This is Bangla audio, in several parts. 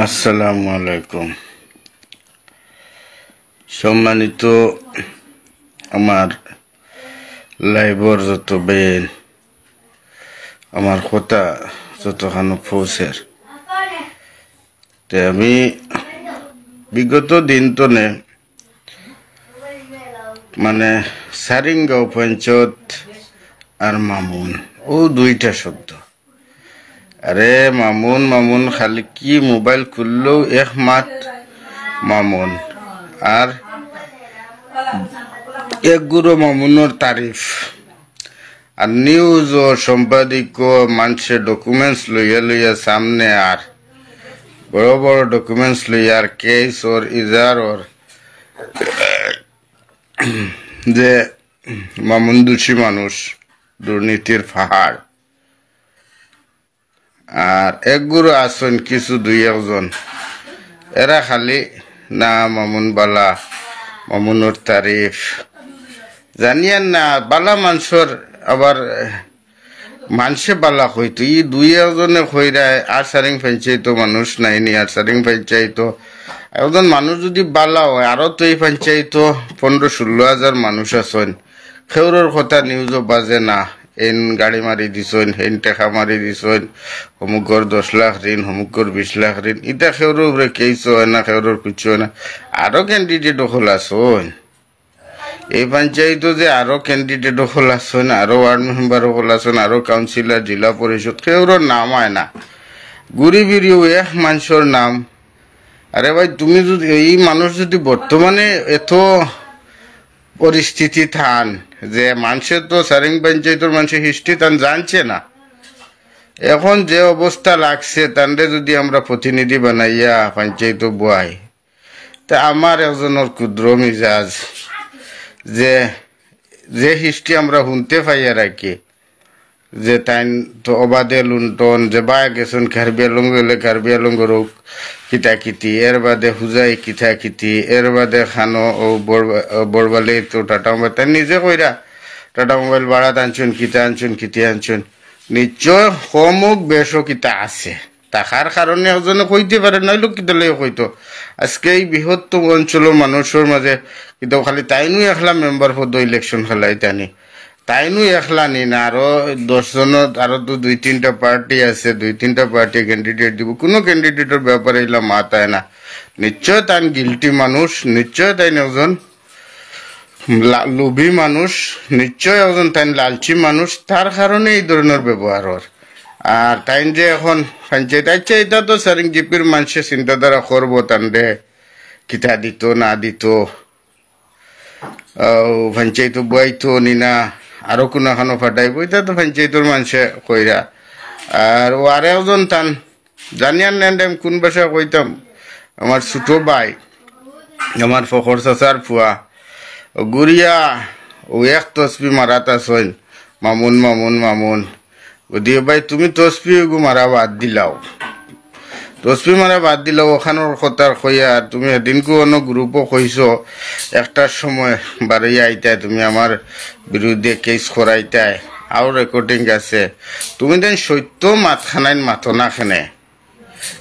আসসালামু আলাইকুম। সম্মানিত আমার লাইভর যত বেন আমার কথা যতখানো পৌঁছের তে আমি বিগত দিন তো মানে সারিঙ্গাঁও পঞ্চায়েত আর মামুন ও দুইটা শব্দ। আরে মামুন মামুন খালি কি মোবাইল খুললেও এক মাত মামুন আর এক গুরু মামুনের তারিফ আর নিউজ ও সম্পাদিক মানুষের ডকুমেন্টস লইয়া লইয়া সামনে আর বড় বড় ডকুমেন্টস লইয়া আর কেস ওর ইজার ওর যে মামুন দোষী মানুষ দুর্নীতির পাহাড় আর এক গুরু আসন কিছু দুই একজন এরা খালি না মামুন বালা মামুনের তারিফ জানিয়েন না বালা মানুষের আবার মানুষে বালা হইতো ই দুই একজনে হইরায় আর সারিং পঞ্চায়েত মানুষ নাইনি আর সারিং পঞ্চায়েত একজন মানুষ যদি বালা হয় আরো তো এই পঞ্চায়েত 15-16 হাজার মানুষ আছেন খেউরের কথা নিউজও বাজে না এন গাড়ি মারি দিছেন হেন টেকা মারি দিছেন অমুকর 10 লাখ ঋণ অমুকর 20 লাখ ঋণ ইটা খেউরের উপরে কেস হয় না খেউরের কিছু হয় না আরো ক্যান্ডিডেট দখল আসন এই পঞ্চায়েত যে আরো ক্যান্ডিডেট দখল আসন আরো ওয়ার্ড মেম্বার দখল আসন আরো কাউন্সিলর জেলা পরিষদ খেউরের নাম হয় না গুড়ি বিড়িও এক মানুষের নাম। আরে ভাই তুমি যদি এই মানুষ যদি বর্তমানে এত পরিস্থিতি থান যে মানুষের তো সারিং পঞ্চায়েতের মানুষের হিস্ট্রি তান জানছে না এখন যে অবস্থা লাগছে তানরে যদি আমরা প্রতিনিধি বানাইয়া পঞ্চায়েত বয় তা আমার একজনের ক্ষুদ্র মিজাজ যে যে হিস্ট্রি আমরা শুনতে পাইয়া রাখি যে তাই তো অবাধে লুণ্ঠন যে বা গেছেন কার্বি আলং গেলে কার্বি আলং রোগ কিতাকিতি এর বাদে হুজাই কিতাকিতি এর বাদে খানো ও বড়বালে তো টাটা মোবাইল তাই নিজে কইরা টাটা মোবাইল ভাড়া আনছুন কিতা আনছুন কিতি আনছুন নিশ্চয় সমুক বেশও কিতা আছে তাহার কারণে একজনে কইতে পারে নইলে কিতালে কইতো আজকে এই বৃহত্তম অঞ্চলের মানুষের মাঝে কিন্তু খালি তাইনু একলা মেম্বার পদ ইলেকশন খেলাই টানি তাইনু একলা নি না আরো 10 জনের আরো তো 2-3টা পার্টি আছে 2-3টা পার্টি ক্যান্ডিডেট দিব কোনো ক্যান্ডিডেটের ব্যাপারে এলা মাথায় না নিশ্চয় তাই গিলটি মানুষ নিশ্চয় তাই একজন লোভী মানুষ নিশ্চয় একজন তাই লালচি মানুষ তার কারণে এই ধরনের ব্যবহার হর আর তাই যে এখন পঞ্চায়েত আচ্ছা এটা তো সারিং জিপির মানুষের চিন্তাধারা করবো তানরে কিতা দিত না দিত পঞ্চায়েত বইতো নি না আরো কোনো এখনো ফাটাইব এটা তো পঞ্চায়েতের মানুষে কইরা আর ও আর একজন টান জানিয়ান নেন কোন ভাষা কইতাম আমার ছোট ভাই আমার ফখর চাচার ফুয়া গুড়িয়া ও এক তসবি মারাত আসইন মামুন মামুন মামুন দিয়ে ভাই তুমি তসবি মারা বাদ দিলাও তসবি মারা বাদ দিলাও ওখানোর কথার কইয়া তুমি এদিনকে অন্য গ্রুপও কইছো একটার সময় বাড়িয়ে আইতায় তুমি আমার বিরুদ্ধে কেস করাইতায় আরও রেকর্ডিং আছে তুমি দেন সত্য মাতখানাইন মাতো না খেনে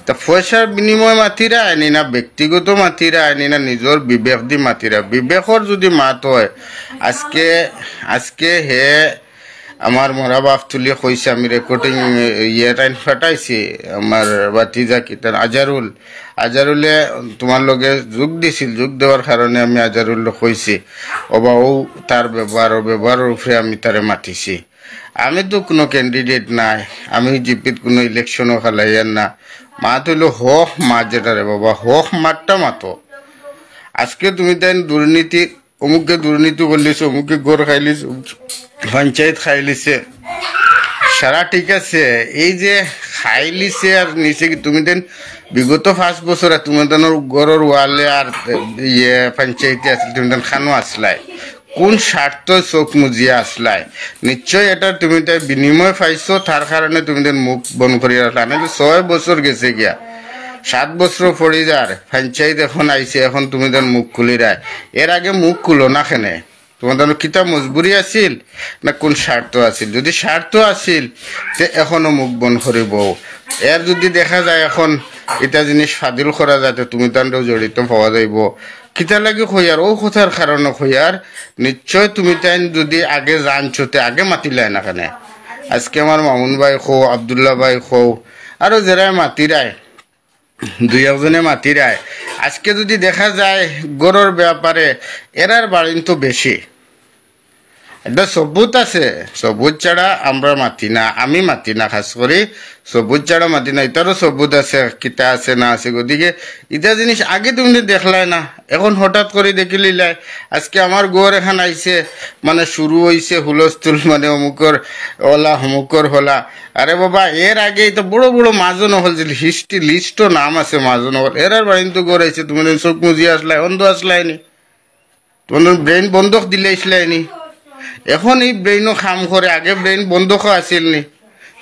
তা পয়সার বিনিময় মাতিরা আইনি না ব্যক্তিগত মাতিরা আইনি না নিজের বিবেক দি মাতিরা বিবেকর যদি মাত হয় আজকে হে আমার মরা বাপ তুলি কইছে আমি রেকর্ডিং টাইম ফাটাইছি আমার বাতিজা কিতান আজারুলে তোমার লগে যোগ দিছিল যোগ দেওয়ার কারণে আমি আজারুল কইছি ওবা ও তার ব্যবহারের উপরে আমি তারে মাতিছি আমি তো কোনো ক্যান্ডিডেট নাই আমি জিপিত কোনো ইলেকশনও খেলাইয়ার না মাত হইল হক মাত যেটা রে বাবা হক মাতটা মাতো আজকে তুমি তাই দুর্নীতি অমুককে দুর্নীতি করলিস অমুককে গড় খাইলিস পঞ্চায়েত খাইলিছে সারা ঠিক আছে এই যে খাইলিছে আর নিচে কি তুমি দেন বিগত 5 বছর তুমি দেন গড়ের ওয়ালে আর ইয়ে পঞ্চায়েতে আসলে তুমি দেন খানো আসলাই কোন স্বার্থ চোখ মুজিয়া আসলাই নিশ্চয় এটা তুমি তাই বিনিময় পাইছো তার কারণে তুমি দেন মুখ বন করিয়া রাখলা না 6 বছর গেছে গিয়া 7 বছর পড়ে যার পঞ্চায়েত এখন আইছে এখন তুমি দেন মুখ খুলি রায় এর আগে মুখ খুলো না কেনে তোমাদের কিতা মজবুরি আছিল না কোন স্বার্থ আছিল যদি স্বার্থ আছিল তে এখনো মুখ বন করিব এর যদি দেখা যায় এখন এটা জিনিস ফাদিল করা যাতে তুমি তান্ডেও জড়িত পাওয়া যাইব কিতা লাগে হইয়ার ও কথার কারণে হইয়ার নিশ্চয় তুমি তাই যদি আগে জানছোতে আগে মাতিলাই না কেন আজকে আমার মামুন ভাই খো আবদুল্লাহ ভাই খো আরো যারা মাতিরায় দুই একজনে মাতিরায় আজকে যদি দেখা যায় গরুর ব্যাপারে এরার বাড়ি তো বেশি এটা সবুত আছে সবুত ছাড়া আমরা মাতি না আমি মাতি না খাস করে সবুত ছাড়া মাতি না এটারও সবুত আছে কিতা আছে না আছে গতিকে এটা জিনিস আগে তুমি দেখলাই না এখন হঠাৎ করে দেখি লিলাই আজকে আমার গোর এখান আইছে মানে শুরু হইছে হুলস্থুল মানে অমুকর ওলা অমুকর হলা আরে বাবা এর আগে তো বড় বড় মাজন হল যে হিস্ট্রি লিস্টও নাম আছে মাজন হল এরার বাড়ি তো গোর আইছে তুমি চোখ মুজিয়ে আসলাই অন্ধ আসলাইনি তোমার ব্রেন বন্ধক দিলে আসলাইনি এখন এই ব্রেইনও কাম করে আগে ব্রেইন বন্ধ খোয়া আসিল নি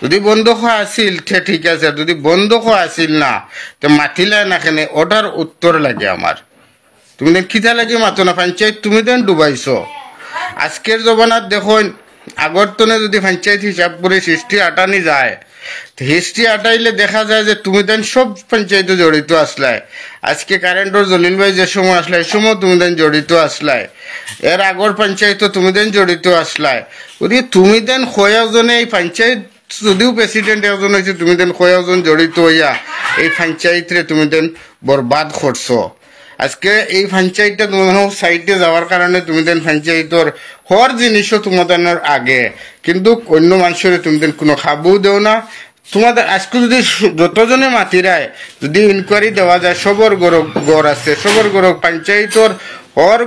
যদি বন্ধ খোয়া আসিল ঠিক আছে যদি বন্ধ খোয়া আসিল না তো মাতিলে না কেন ওটার উত্তর লাগে আমার তুমি দেন খিতা লাগে মাতো না পঞ্চায়েত তুমি দেন ডুবাইছো আজকের জমানাত দেখুন আগর তনে যদি পঞ্চায়েত হিসাব করে হিস্ট্রি আটানি যায় হিস্ট্রি আটাইলে দেখা যায় যে তুমি দেন সব পঞ্চায়েতে জড়িত আসলাই আজকে কারেন্টর জলিল ভাই যে সময় আসলাই এই সময় তুমি দেন জড়িত আসলাই এর আগর পঞ্চায়েত তুমি দেন জড়িত আসলাই যদি তুমি দেন কয়েকজনে এই পঞ্চায়েত যদিও প্রেসিডেন্ট একজন হয়েছে তুমি দেন কয়েকজন জড়িত হইয়া এই পঞ্চায়েতরে তুমি দেন বরবাদ করছো আজকে এই পঞ্চায়েতটা তোমার সাইডে যাওয়ার কারণে তুমি দেন পঞ্চায়েতর হর জিনিসও তোমাদের আগে কিন্তু অন্য মানুষের তুমি দেন কোনো খাবও দেও না তোমাদের আজকে যদি যতজনে মাতিরায় যদি ইনকোয়ারি দেওয়া যায় সবর গড় আছে সবর গড় পঞ্চায়েতর হর